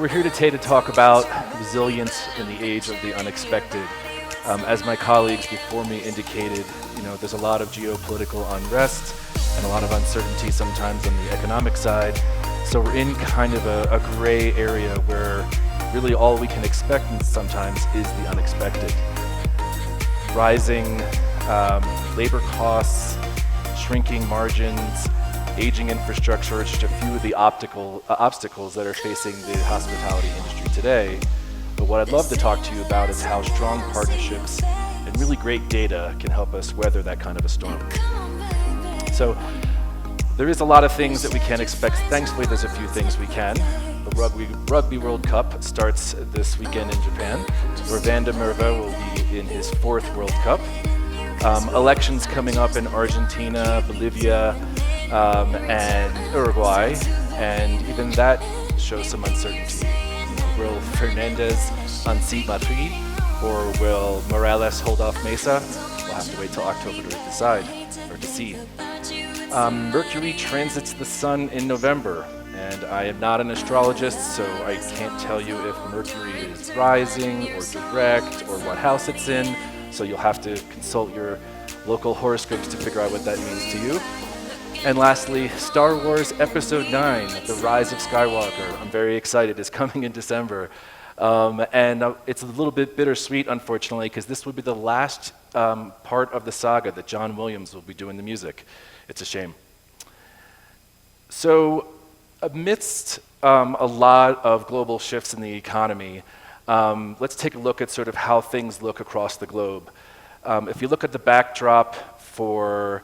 We're here today to talk about resilience in the age of the unexpected. As my colleagues before me indicated, there's a lot of geopolitical unrest and a lot of uncertainty sometimes on the economic side. So we're in kind of a gray area where really all we can expect sometimes is the unexpected. Rising labor costs, shrinking margins, aging infrastructure are just a few of the obstacles that are facing the hospitality industry today. But what I'd love to talk to you about is how strong partnerships and really great data can help us weather that kind of a storm. So there is a lot of things that we can't expect. Thankfully, there's a few things we can. The Rugby World Cup starts this weekend in Japan, where Van der Merwe will be in his 4th World Cup. Elections coming up in Argentina, Bolivia, and Uruguay, and even that shows some uncertainty. Will Fernandez unseat Madrid, or will Morales hold off Mesa? We'll have to wait till October to decide, or to see. Mercury transits the sun in November, and I am not an astrologist, so I can't tell you if Mercury is rising, or direct, or what house it's in, so you'll have to consult your local horoscopes to figure out what that means to you. And lastly, Star Wars Episode 9, The Rise of Skywalker. I'm very excited. It's coming in December. And it's a little bit bittersweet, unfortunately, because this would be the last part of the saga that John Williams will be doing the music. It's a shame. So amidst a lot of global shifts in the economy, let's take a look at sort of how things look across the globe. If you look at the backdrop for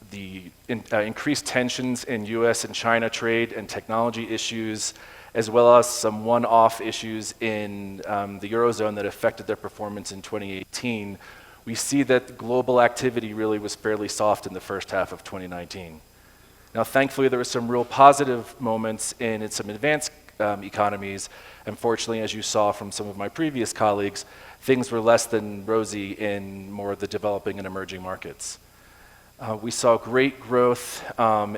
the increased tensions in US and China trade and technology issues, as well as some one-off issues in the Eurozone that affected their performance in 2018, we see that global activity really was fairly soft in the first half of 2019. Now, thankfully, there were some real positive moments in some advanced economies. Unfortunately, as you saw from some of my previous colleagues, things were less than rosy in more of the developing and emerging markets. We saw great growth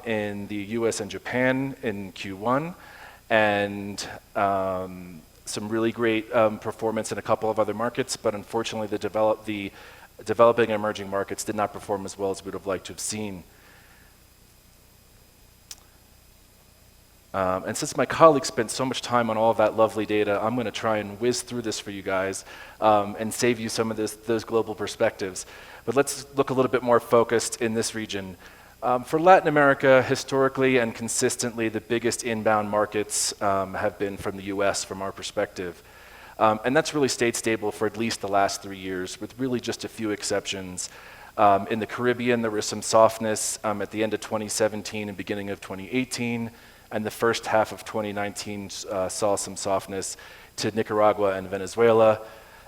in the US and Japan in Q1, and some really great performance in a couple of other markets, but unfortunately the developing and emerging markets did not perform as well as we would have liked to have seen. And since my colleagues spent so much time on all of that lovely data, I'm going to try and whiz through this for you guys and save you some of those global perspectives. But let's look a little bit more focused in this region. For Latin America, historically and consistently, the biggest inbound markets have been from the US from our perspective. And that's really stayed stable for at least the last 3 years, with really just a few exceptions. In the Caribbean, there was some softness at the end of 2017 and beginning of 2018. And the first half of 2019 saw some softness to Nicaragua and Venezuela.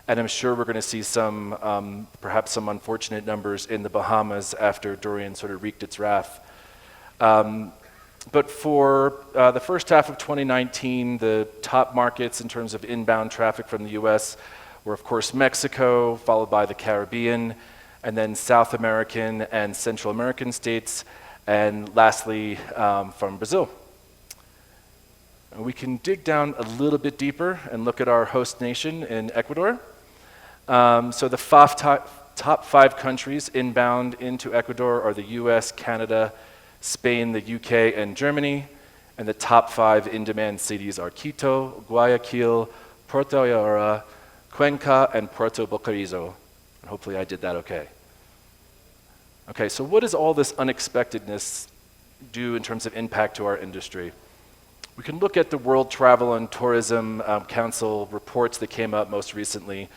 And I'm sure we're going to see some, perhaps some unfortunate numbers in the Bahamas after Dorian sort of wreaked its wrath. But for the first half of 2019, the top markets in terms of inbound traffic from the US were, of course, Mexico, followed by the Caribbean, and then South American and Central American states, and lastly, from Brazil. We can dig down a little bit deeper and look at our host nation in Ecuador. So the top 5 countries inbound into Ecuador are the US, Canada, Spain, the UK, and Germany. And the top 5 in-demand cities are Quito, Guayaquil, Puerto Ayora, Cuenca, and Puerto Bocarizo. And hopefully I did that okay. Okay, so what does all this unexpectedness do in terms of impact to our industry? We can look at the World Travel and Tourism Council reports that came out most recently,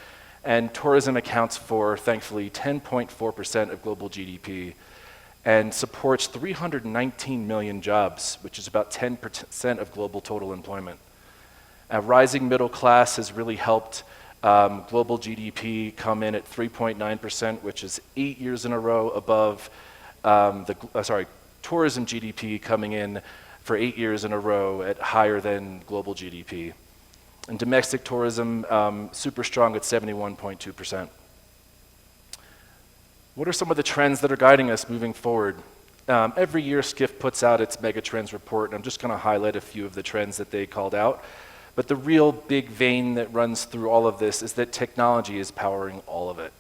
and tourism accounts for, thankfully, 10.4% of global GDP and supports 319 million jobs, which is about 10% of global total employment. A rising middle class has really helped global GDP come in at 3.9%, which is 8 years in a row above tourism GDP coming in for 8 years in a row at higher than global GDP. And domestic tourism, super strong at 71.2%. What are some of the trends that are guiding us moving forward? Every year, Skift puts out its mega trends report, and I'm just going to highlight a few of the trends that they called out. But the real big vein that runs through all of this is that technology is powering all of it.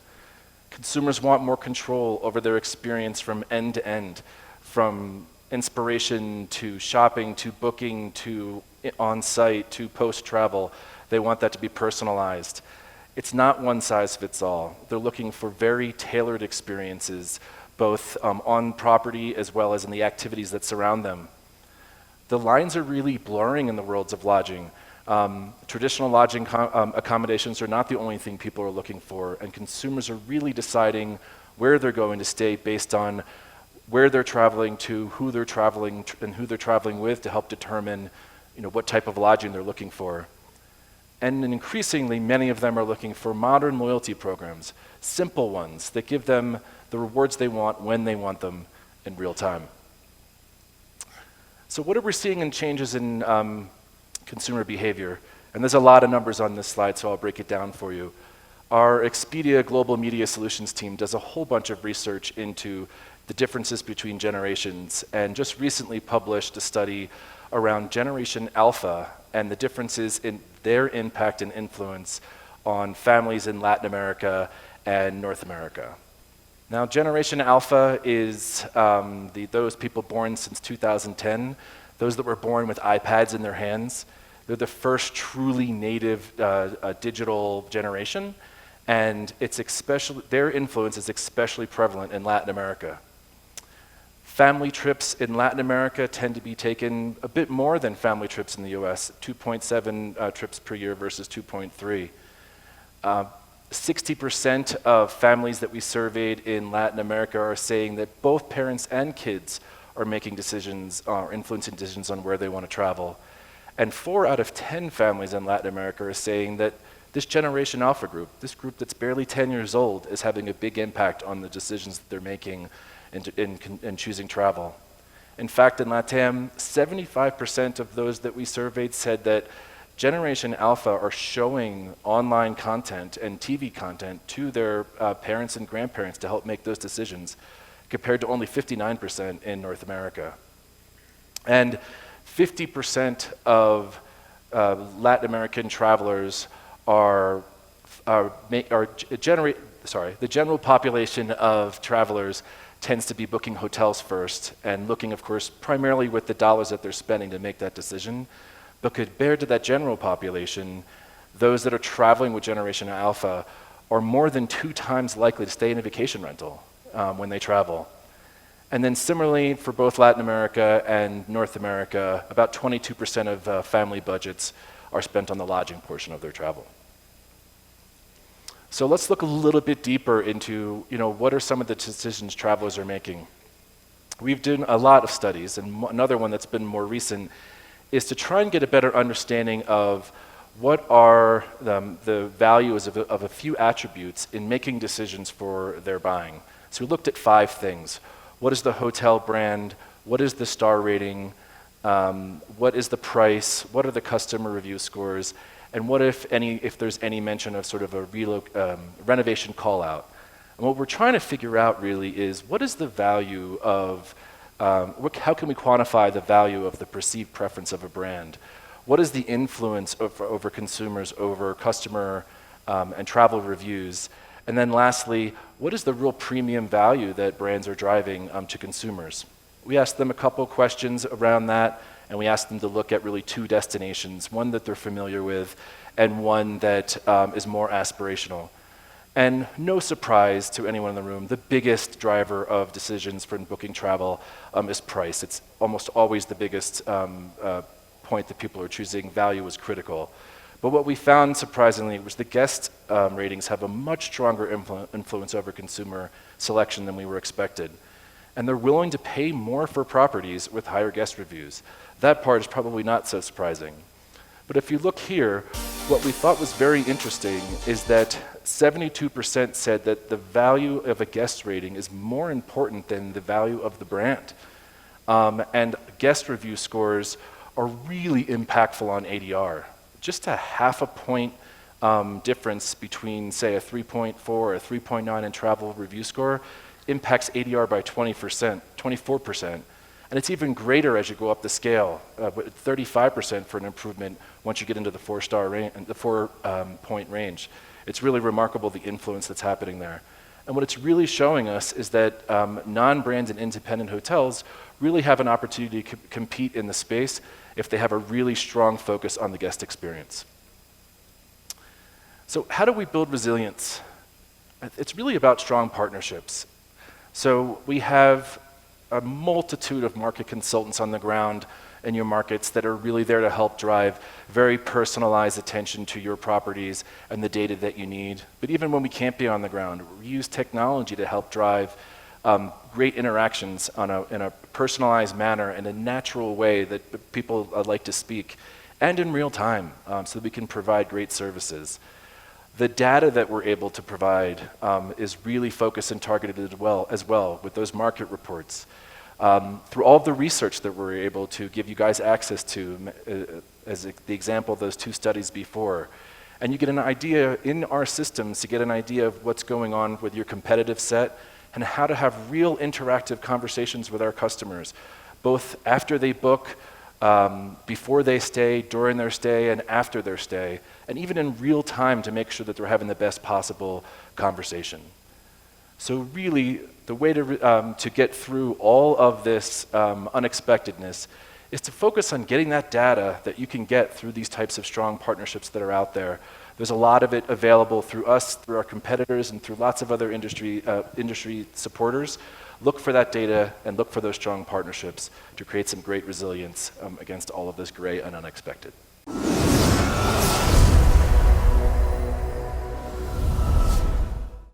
Consumers want more control over their experience from end to end, from inspiration to shopping to booking to on-site to post-travel. They want that to be personalized. It's not one size fits all. They're looking for very tailored experiences, both on property as well as in the activities that surround them. The lines are really blurring in the worlds of lodging. Traditional lodging accommodations are not the only thing people are looking for, and consumers are really deciding where they're going to stay based on where they're traveling to, who they're traveling and who they're traveling with to help determine, what type of lodging they're looking for. And increasingly, many of them are looking for modern loyalty programs, simple ones that give them the rewards they want when they want them in real time. So what are we seeing in changes in consumer behavior? And there's a lot of numbers on this slide, so I'll break it down for you. Our Expedia Global Media Solutions team does a whole bunch of research into the differences between generations, and just recently published a study around Generation Alpha and the differences in their impact and influence on families in Latin America and North America. Now, Generation Alpha is those people born since 2010, those that were born with iPads in their hands. They're the first truly native digital generation, and their influence is especially prevalent in Latin America. Family trips in Latin America tend to be taken a bit more than family trips in the US, 2.7 trips per year versus 2.3. 60% of families that we surveyed in Latin America are saying that both parents and kids are making decisions or influencing decisions on where they want to travel. And 4 out of 10 families in Latin America are saying that this Generation Alpha group, this group that's barely 10 years old, is having a big impact on the decisions that they're making in choosing travel. In fact, in LATAM, 75% of those that we surveyed said that Generation Alpha are showing online content and TV content to their parents and grandparents to help make those decisions, compared to only 59% in North America. And 50% of Latin American travelers the general population of travelers tends to be booking hotels first and looking, of course, primarily with the dollars that they're spending to make that decision. But compared to that general population, those that are traveling with Generation Alpha are more than 2 times likely to stay in a vacation rental when they travel. And then similarly, for both Latin America and North America, about 22% of family budgets are spent on the lodging portion of their travel. So let's look a little bit deeper into, what are some of the decisions travelers are making. We've done a lot of studies, and another one that's been more recent is to try and get a better understanding of what are the values of a few attributes in making decisions for their buying. So we looked at 5 things. What is the hotel brand? What is the star rating? What is the price? What are the customer review scores? And what, if there's any mention of sort of a renovation call out? And what we're trying to figure out really is, what is the value of, how can we quantify the value of the perceived preference of a brand? What is the influence over consumers, over customer and travel reviews? And then lastly, what is the real premium value that brands are driving to consumers? We asked them a couple questions around that, and we asked them to look at really 2 destinations, one that they're familiar with and one that is more aspirational. And no surprise to anyone in the room, the biggest driver of decisions for booking travel is price. It's almost always the biggest point that people are choosing. Value is critical. But what we found, surprisingly, was the guest ratings have a much stronger influence over consumer selection than we were expected. And they're willing to pay more for properties with higher guest reviews. That part is probably not so surprising. But if you look here, what we thought was very interesting is that 72% said that the value of a guest rating is more important than the value of the brand. And guest review scores are really impactful on ADR. Just a half a point difference between, say, a 3.4 or a 3.9 in travel review score impacts ADR by 20%, 24%, and it's even greater as you go up the scale, with 35% for an improvement once you get into the 4-star range, the 4-point range. It's really remarkable the influence that's happening there. And what it's really showing us is that non-brand and independent hotels really have an opportunity to compete in the space if they have a really strong focus on the guest experience. So how do we build resilience? It's really about strong partnerships. So we have a multitude of market consultants on the ground in your markets that are really there to help drive very personalized attention to your properties and the data that you need. But even when we can't be on the ground, we use technology to help drive great interactions in a personalized manner, in a natural way that people like to speak, and in real time, so that we can provide great services. The data that we're able to provide is really focused and targeted as well with those market reports. Through all of the research that we're able to give you guys access to, as the example of those 2 studies before. And you get an idea in our systems to get an idea of what's going on with your competitive set and how to have real interactive conversations with our customers, both after they book, before they stay, during their stay, and after their stay, and even in real time to make sure that they're having the best possible conversation. So really, the way to get through all of this unexpectedness is to focus on getting that data that you can get through these types of strong partnerships that are out there. There's a lot of it available through us, through our competitors, and through lots of other industry supporters. Look for that data and look for those strong partnerships to create some great resilience against all of this gray and unexpected.